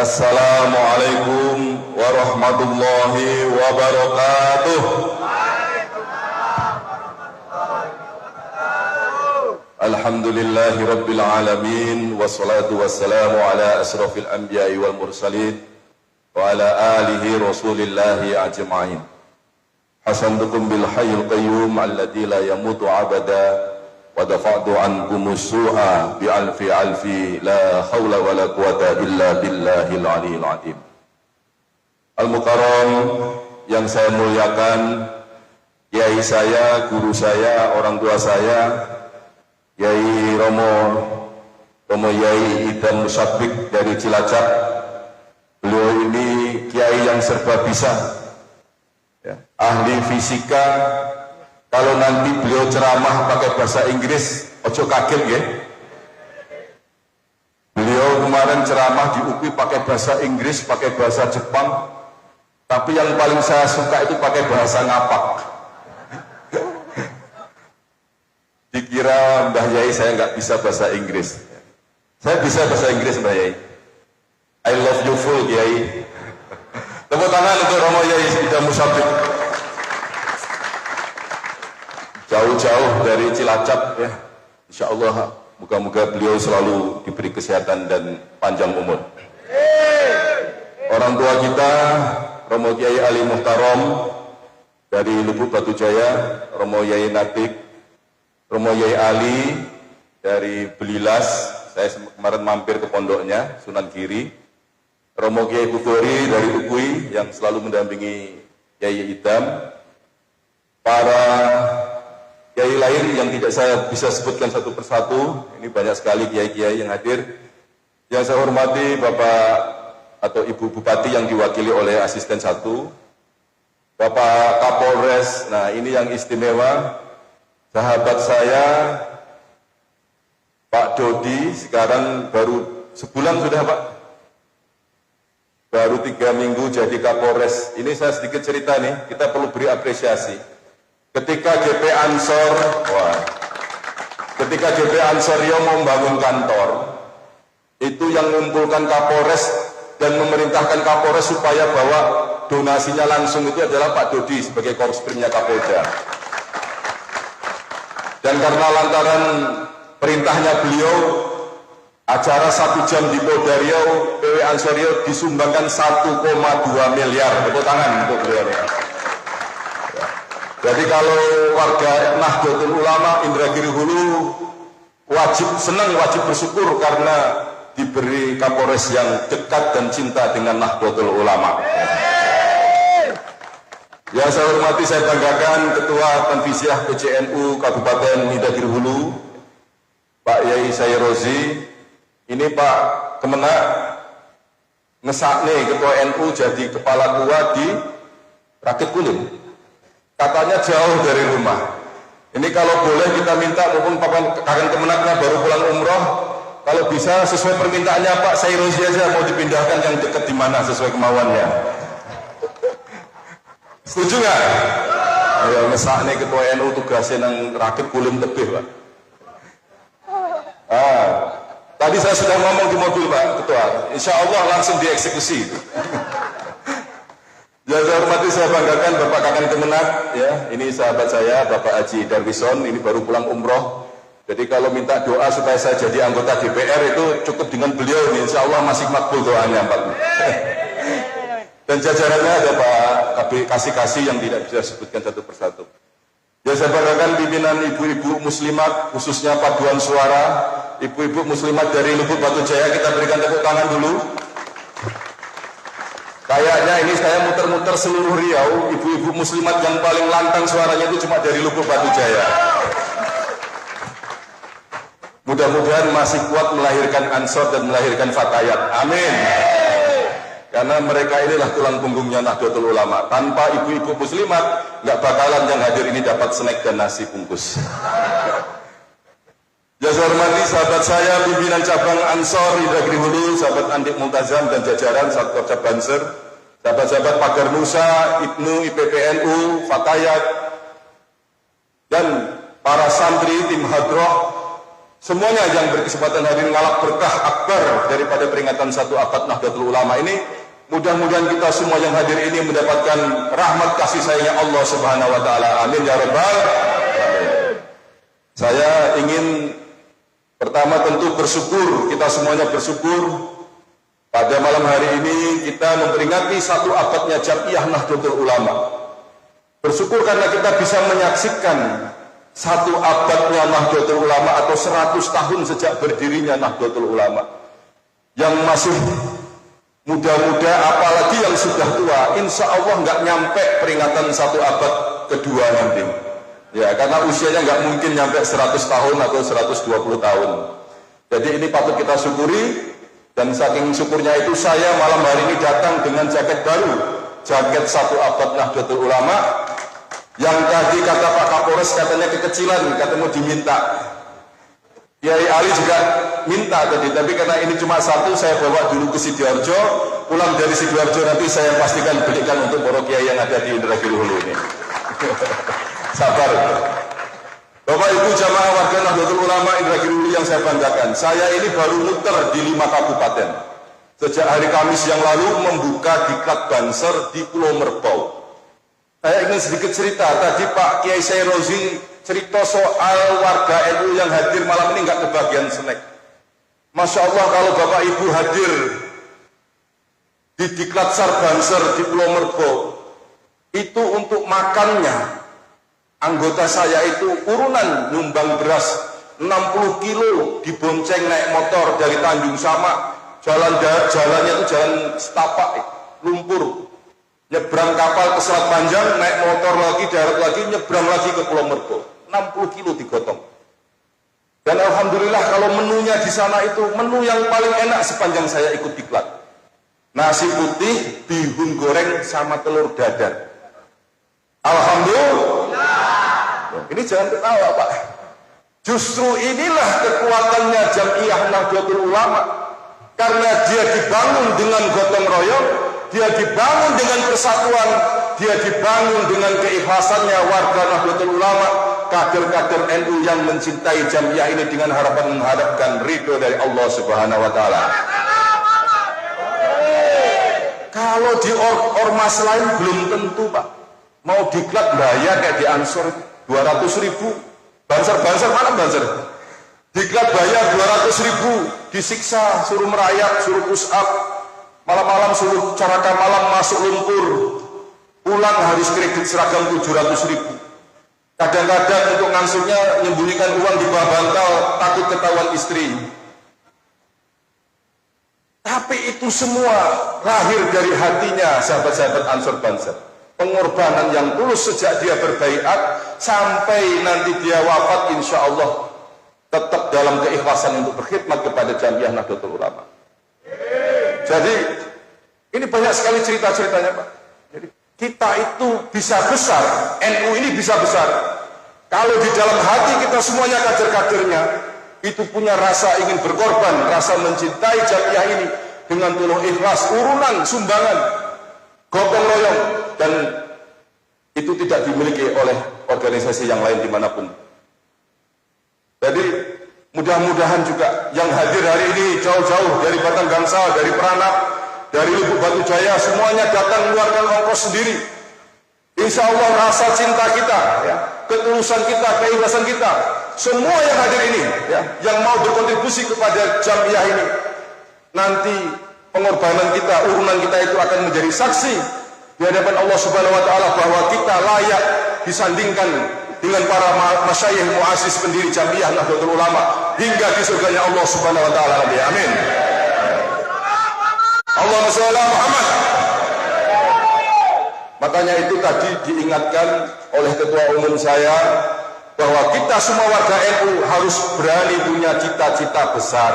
Assalamualaikum warahmatullahi wabarakatuh. Alhamdulillahi rabbil alamin, wassalatu wassalamu ala asrafil anbiya'i wal mursalin wa ala alihi rasulillahi ajma'in. Hasantukum bil hayyil qayyum alladzi la yamutu abada wa dafa'tu ankum su'a bi alfi la haula wa la quwata illa billahil aliyyil azim. Al-Mukarram yang saya muliakan, kiai saya, guru saya, orang tua saya, Yai Romo Yai Idham Musabbik dari Cilacap. Beliau ini kiai yang serba bisa, ya, ahli fisika. Kalau nanti beliau ceramah pakai bahasa Inggris, ojo kaget ya. Beliau kemarin ceramah di UPI pakai bahasa Inggris, pakai bahasa Jepang. Tapi yang paling saya suka itu pakai bahasa ngapak. Dikira Mbah Yai saya nggak bisa bahasa Inggris. Saya bisa bahasa Inggris, Mbah Yai. I love you full, Yai. Tepuk tangan untuk Romo Yai Idham Musabbik. Jauh-jauh dari Cilacap ya. Insya Allah moga-moga beliau selalu diberi kesehatan dan panjang umur. Orang tua kita, Romo Kiai Ali Muhtarom dari Lubuk Batu Jaya, Romo Yai Natik, Romo Yai Ali dari Belilas, saya kemarin mampir ke pondoknya, Sunan Giri. Romo Kiai Bukhari dari UPI yang selalu mendampingi Yai Idham. Para kiai lain yang tidak saya bisa sebutkan satu persatu, ini banyak sekali kiai-kiai yang hadir. Yang saya hormati Bapak atau Ibu Bupati yang diwakili oleh Asisten 1, Bapak Kapolres, nah ini yang istimewa, sahabat saya, Pak Dodi, sekarang baru sebulan sudah Pak, baru 3 minggu jadi Kapolres. Ini saya sedikit cerita nih, kita perlu beri apresiasi. Ketika GP Ansor, ketika GP Ansor Rio membangun kantor, itu yang mengumpulkan Kapolres dan memerintahkan Kapolres supaya bawa donasinya langsung itu adalah Pak Dodi sebagai Korsprimnya Kapolda. Dan karena lantaran perintahnya beliau, acara 1 jam di Polda Riau, PW Ansor Rio disumbangkan 1,2 miliar. Tepuk tangan untuk beliau. Jadi kalau warga Nahdlatul Ulama Indragiri Hulu wajib senang, wajib bersyukur karena diberi Kapolres yang dekat dan cinta dengan Nahdlatul Ulama. Yang saya hormati, saya banggakan Ketua Tanfisiah PCNU Kabupaten Indragiri Hulu, Pak Yai Sayrozi. Ini Pak Kemenak ngesakne Ketua NU jadi kepala KUA di Rakit Kulim. Katanya jauh dari rumah. Ini kalau boleh kita minta, mumpung kakak Kemenaknya baru pulang umroh, kalau bisa sesuai permintaannya Pak Sayrozi aja mau dipindahkan yang dekat di mana sesuai kemauannya. Setuju nggak? Ayo ngesakne Ketua NU tugasnya nang Rakit Kulim tebih Pak. Tadi saya sudah ngomong di mobil Pak Ketua, insya Allah langsung dieksekusi. Yang saya hormati, saya banggakan Bapak Kakang Kemenak, ya, ini sahabat saya, Bapak Haji Darwison, ini baru pulang umroh. Jadi kalau minta doa supaya saya jadi anggota DPR itu cukup dengan beliau, ini insya Allah masih makbul doanya Pak. Dan jajarannya ada Pak Kasih yang tidak bisa sebutkan satu persatu. Ya, saya banggakan pimpinan ibu-ibu muslimat, khususnya paduan suara, ibu-ibu muslimat dari Lubuk Batu Jaya, kita berikan tepuk tangan dulu. Kayaknya ini saya muter-muter seluruh Riau, ibu-ibu muslimat yang paling lantang suaranya itu cuma dari Lubuk Batu Jaya. Mudah-mudahan masih kuat melahirkan Ansor dan melahirkan Fatayat. Amin. Karena mereka inilah tulang punggungnya Nahdlatul Ulama. Tanpa ibu-ibu muslimat, nggak bakalan yang hadir ini dapat snack dan nasi bungkus. Ya, saya hormati sahabat saya, pimpinan cabang Ansor Indragiri Hulu, sahabat Andik Multazam dan jajaran Satpol Banser, sahabat-sahabat Pagar Nusa, IPNU, IPPNU, Fatayat, dan para santri tim Hadroh, semuanya yang berkesempatan hadir ngalap berkah akbar daripada peringatan 1 abad Nahdlatul Ulama ini. Mudah-mudahan kita semua yang hadir ini mendapatkan rahmat kasih sayangnya Allah Subhanahu wa taala. Amin ya rabbal alamin. Saya ingin pertama tentu bersyukur, kita semuanya bersyukur pada malam hari ini kita memperingati 1 abadnya Jam'iyah Nahdlatul Ulama. Bersyukur karena kita bisa menyaksikan 1 abadnya Nahdlatul Ulama atau 100 tahun sejak berdirinya Nahdlatul Ulama. Yang masih muda-muda apalagi yang sudah tua, insya Allah nggak nyampe peringatan 1 abad kedua nanti. Ya, karena usianya nggak mungkin nyampe 100 tahun atau 120 tahun. Jadi ini patut kita syukuri, dan saking syukurnya itu saya malam hari ini datang dengan jaket baru, jaket 1 abad Nahdlatul Ulama, yang tadi kata Pak Kapolres katanya kekecilan, kata mau diminta. Kiai Ali juga minta tadi, tapi karena ini cuma 1, saya bawa dulu ke Sidoarjo, pulang dari Sidoarjo nanti saya pastikan belikan untuk para kiai yang ada di Indragiri Hulu ini. Sabar. Bapak Ibu jamaah warga Nahdlatul Ulama Indragiri Hulu yang saya banggakan, saya ini baru muter di 5 kabupaten. Sejak hari Kamis yang lalu membuka diklat Banser di Pulau Merbau. Saya ingin sedikit cerita, tadi Pak Kiai Sairozi cerita soal warga NU yang hadir malam ini nggak kebagian snack. Masya Allah kalau Bapak Ibu hadir di diklat Banser di Pulau Merbau, itu untuk makannya anggota saya itu urunan nyumbang beras 60 kilo dibonceng naik motor dari Tanjung Sama, jalannya itu jalan setapak, lumpur. Nyebrang kapal ke Selat Panjang, naik motor lagi, darat lagi, nyebrang lagi ke Pulau Merbau. 60 kilo digotong. Dan alhamdulillah kalau menunya di sana itu menu yang paling enak sepanjang saya ikut diklat. Nasi putih, bihun goreng, sama telur dadar. Alhamdulillah. Ini jangan ketawa Pak. Justru inilah kekuatannya Jam'iyah Nahdlatul Ulama. Karena dia dibangun dengan gotong royong, dia dibangun dengan persatuan, dia dibangun dengan keikhlasannya warga Nahdlatul Ulama, kader-kader NU yang mencintai Jam'iyah ini dengan harapan menghadapkan ridho dari Allah Subhanahu wa taala. Kalau di ormas lain belum tentu Pak. Mau diklat bayar kayak di Ansor 200.000. Banser mana Banser? Diklat bayar 200.000, disiksa, suruh merayap, suruh push up. Malam-malam suruh caraka malam masuk lumpur, pulang harus kredit seragam 700.000. Kadang-kadang untuk ngangsurnya menyembunyikan uang di bawah bantal, takut ketahuan istri. Tapi itu semua lahir dari hatinya sahabat-sahabat Ansor Banser. Pengorbanan yang tulus sejak dia berbaiat sampai nanti dia wafat, insya Allah tetap dalam keikhlasan untuk berkhidmat kepada Jam'iyah Nahdlatul Ulama. Jadi ini banyak sekali cerita-ceritanya Pak. Jadi kita itu bisa besar, NU ini bisa besar kalau di dalam hati kita semuanya kader-kadernya itu punya rasa ingin berkorban, rasa mencintai Jam'iyah ini dengan penuh ikhlas, urunan, sumbangan, gotong royong, dan itu tidak dimiliki oleh organisasi yang lain dimanapun. Jadi mudah-mudahan juga yang hadir hari ini jauh-jauh dari Batang Gansal, dari Peranap, dari Lubuk Batu Jaya, semuanya datang mengeluarkan ongkos sendiri. Insya Allah rasa cinta kita, ya, ketulusan kita, keikhlasan kita, semua yang hadir ini, ya, yang mau berkontribusi kepada Jam'iyah ini, nanti pengorbanan kita, urunan kita itu akan menjadi saksi di hadapan Allah Subhanahu wa taala bahwa kita layak disandingkan dengan para masyayikh muassis pendiri Jam'iyah Nahdlatul Ulama hingga di surganya Allah Subhanahu wa taala. Amin. Allahumma shalli ala Muhammad. Makanya itu tadi diingatkan oleh ketua umum saya bahwa kita semua warga NU harus berani punya cita-cita besar.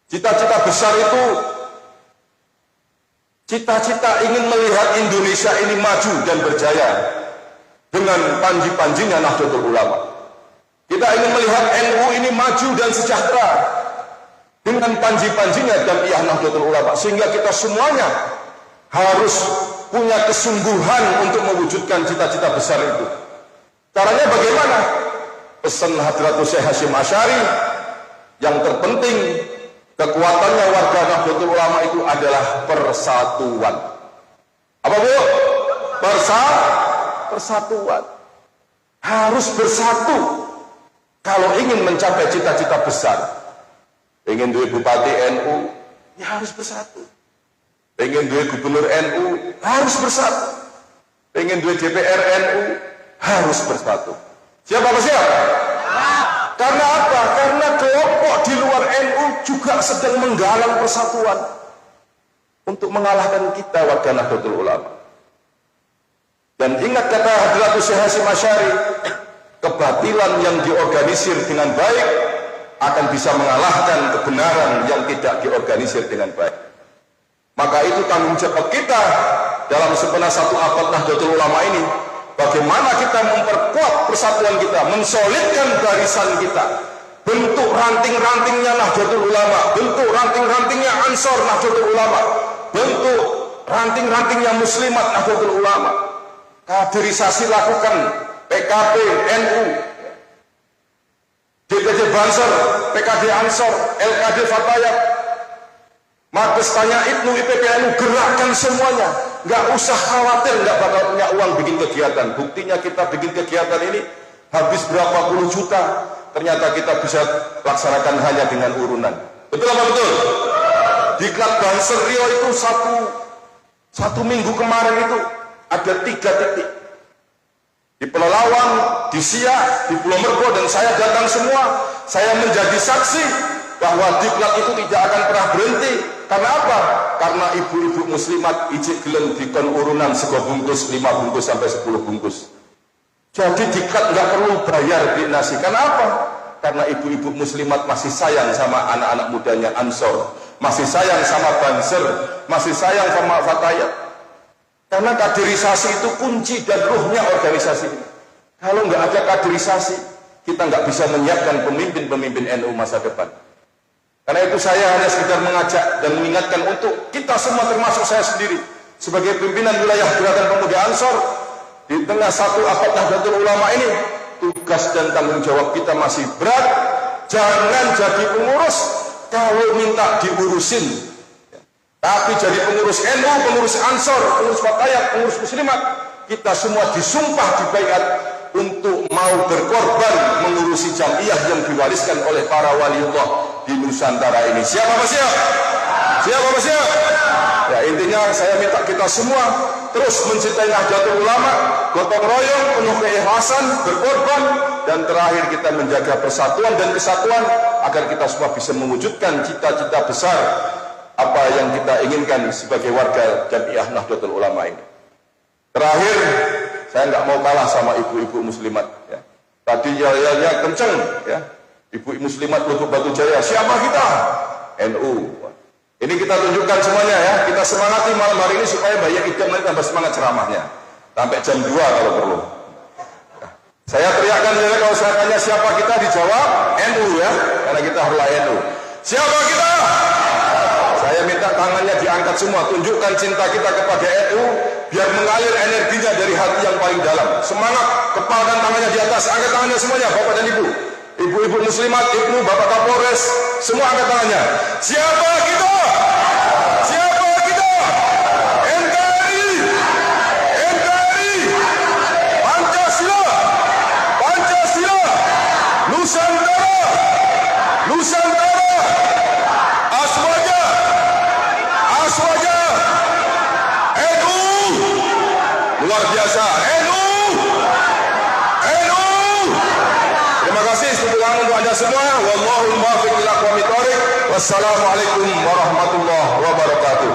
Cita-cita besar itu cita-cita ingin melihat Indonesia ini maju dan berjaya dengan panji-panjinya Nahdlatul Ulama. Kita ingin melihat NU ini maju dan sejahtera dengan panji-panjinya Jam'iyah Nahdlatul Ulama, sehingga kita semuanya harus punya kesungguhan untuk mewujudkan cita-cita besar itu. Caranya bagaimana? pesan Hadratus Syekh Hasyim Asy'ari, yang terpenting kekuatannya warga Nahdlatul Ulama itu adalah persatuan. Apa Bu? Persatuan. Harus bersatu kalau ingin mencapai cita-cita besar. Ingin duwe bupati NU, ya harus bersatu. Ingin duwe gubernur NU, harus bersatu. Ingin duwe DPR NU, harus bersatu. Siapa? Karena apa? Karena kelompok di luar NU juga sedang menggalang persatuan untuk mengalahkan kita warga Nahdlatul Ulama. Dan ingat kata Hadratus Syekh Hasyim Asy'ari, kebatilan yang diorganisir dengan baik akan bisa mengalahkan kebenaran yang tidak diorganisir dengan baik. Maka itu tanggung jawab kita dalam sebenarnya satu abad Nahdlatul Ulama ini, bagaimana kita memperkuat persatuan kita, mensolidkan barisan kita, bentuk ranting-rantingnya Nahdlatul Ulama, bentuk ranting-rantingnya Ansor Nahdlatul Ulama, bentuk ranting-rantingnya Muslimat Nahdlatul Ulama. Kaderisasi lakukan, PKB, NU, DPD Banser, PKD Ansor, LKD Fatayat, Mabes Tanya Ibnu, IPPNU, gerakkan semuanya. Nggak usah khawatir nggak bakal punya uang bikin kegiatan. Buktinya kita bikin kegiatan ini habis berapa puluh juta, ternyata kita bisa laksanakan hanya dengan urunan. Betul apa betul? Diklat Banser Rio itu satu minggu kemarin itu ada 3 titik. Di Pelalawan, di Siak, di Pulau Mergo, dan saya datang semua. Saya menjadi saksi bahwa diklat itu tidak akan pernah berhenti. Karena apa? Karena ibu-ibu muslimat ijik gelem dikon urunan sego bungkus 5 bungkus sampai 10 bungkus. Jadi diklat nggak perlu bayar di nasi. Karena apa? Karena ibu-ibu muslimat masih sayang sama anak-anak mudanya Ansor, masih sayang sama Banser, masih sayang sama Fatayat. Karena kaderisasi itu kunci dan ruhnya organisasi ini. Kalau nggak ada kaderisasi, kita nggak bisa menyiapkan pemimpin-pemimpin NU masa depan. Karena itu saya hanya sekedar mengajak dan mengingatkan untuk kita semua, termasuk saya sendiri, sebagai pimpinan wilayah Gerakan Pemuda Ansor, di tengah satu abad Nahdlatul Ulama ini, tugas dan tanggung jawab kita masih berat. Jangan jadi pengurus kalau minta diurusin. Tapi jadi pengurus NU, pengurus Ansor, pengurus Fatayat, pengurus Muslimat, kita semua disumpah dibaiat untuk mau berkorban mengurusi jamiah yang diwariskan oleh para waliullah di Nusantara ini. Siapa Pak Siap? Siapa Pak Siap? Ya, intinya saya minta kita semua terus mencintai Nahdlatul Ulama, gotong royong, penuh keikhlasan, berkorban, dan terakhir kita menjaga persatuan dan kesatuan agar kita semua bisa mewujudkan cita-cita besar apa yang kita inginkan sebagai warga Jamiah Nahdlatul Ulama ini. Terakhir, saya nggak mau kalah sama ibu-ibu muslimat. Ya. Tadi yel-yelnya kenceng, ya. Ibu muslimat Lubuk Batu Jaya, siapa kita? NU. Ini kita tunjukkan semuanya ya. Kita semangati malam hari ini supaya Mbak Idam nanti tambah semangat ceramahnya. Sampai jam 2 kalau perlu. Ya. Saya teriakkan ya, kalau saya tanya siapa kita, dijawab NU ya. Karena kita harus NU. Siapa kita? Saya minta tangannya diangkat semua, tunjukkan cinta kita kepada NU, biar mengalir energinya dari hati yang paling dalam. Semangat, kepala dan tangannya di atas, angkat tangannya semuanya, Bapak dan Ibu. Ibu-ibu muslimat, Ibnu, Bapak Kapolres, semua angkat tangannya. Siapa kita? Siapa kita? NKRI! NKRI! Pancasila! Pancasila! Nusantara! Nusantara! Aswaja! Aswaja! NU! Luar biasa! NU! NU! Terima kasih untuk Anda semua. Wallahul muwaffiq ila aqwamit thoriq. Wassalamualaikum warahmatullahi wabarakatuh.